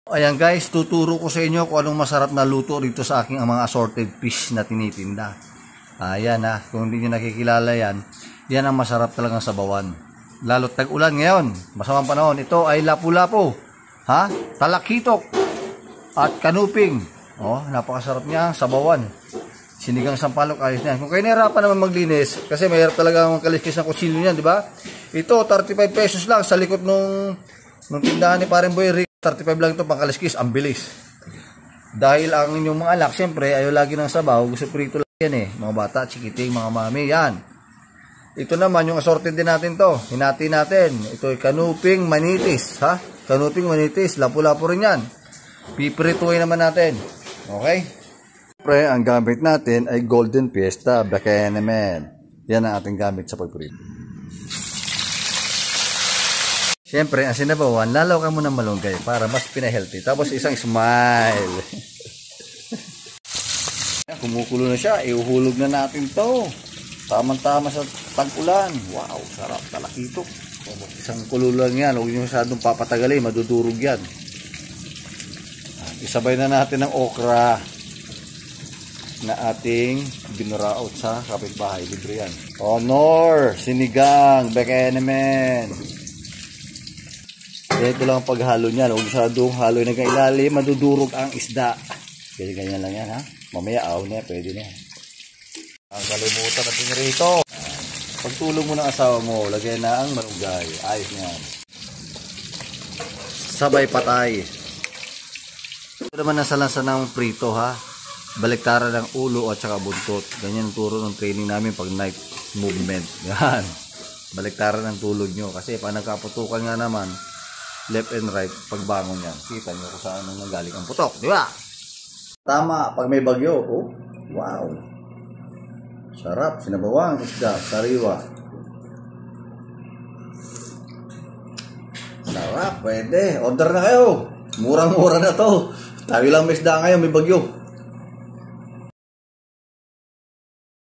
Ayan guys, tuturo ko sa inyo kung anong masarap na luto dito sa aking mga assorted fish na tinitinda. Ayan ha, kung hindi nyo nakikilala yan, yan ang masarap talagang sabawan. Lalo't tag-ulan ngayon, masamang panahon. Ito ay lapu-lapu, ha? Talakitok at kanuping. Oh, napakasarap niya, sabawan. Sinigang sampalok, ayos na. Kung kayo nahirapan naman maglinis, kasi mahirap talaga ang kaliskis ng kutsilyo niyan, di ba? Ito, 35 pesos lang sa likod nung tindahan ni Paring Boy Rick. 35 lang ito pang kaliskis, ang bilis. Dahil ang inyong mga anak, siyempre, ayaw lagi ng sabaw, gusto prito lang yan eh. Mga bata, chikiting, mga mami, yan. Ito naman, yung assorted din natin to. Hinati natin. Ito ay kanuping manitis, ha? Kanuping manitis, lapu-lapu rin yan. Pipirituin naman natin. Okay? Siyempre, ang gamit natin ay Golden Fiesta, Bacanamen. Yan ang ating gamit sa pagpirito. Siyempre, ang sinabawan, lalaw ka muna malunggay para mas pina-healthy. Tapos isang smile. Kumukulo na siya. Iuhulog na natin to. Tamang-tama sa tag-ulan. Wow, sarap. Talakitok. Isang kulo lang yan. Huwag nyo masyadong papatagalin. Madudurog yan. Isabay na natin ang okra na ating binuraot sa kapitbahay. Libre yan. Honor! Sinigang! Bacanamen! Ito lang ang paghalo niya. Huwag masyadong halo na kailalim, madudurog ang isda. Ganyan lang yan ha. Mamaya aw na, pwede na. Ang kalimutan natin rito. Pagtulong mo ng asawa mo, lagyan na ang malunggay. Ayos yan. Sabay patay. Ito naman nasa lansa ng prito ha. Baliktaran ng ulo at saka buntot. Ganyan ang turo ng training namin pag night movement. Yan. Baliktaran ng tulog nyo. Kasi pag nagkaputukan nga naman, left and right, pagbangon yan. Kita nyo kung saan nanggaling ang putok. Di ba? Tama, pag may bagyo. Oh, wow. Sarap. Sinabawang isda. Sariwa. Sarap. Pwede. Order na kayo. Murang-mura na to. Tayo lang may isda ngayon. May bagyo.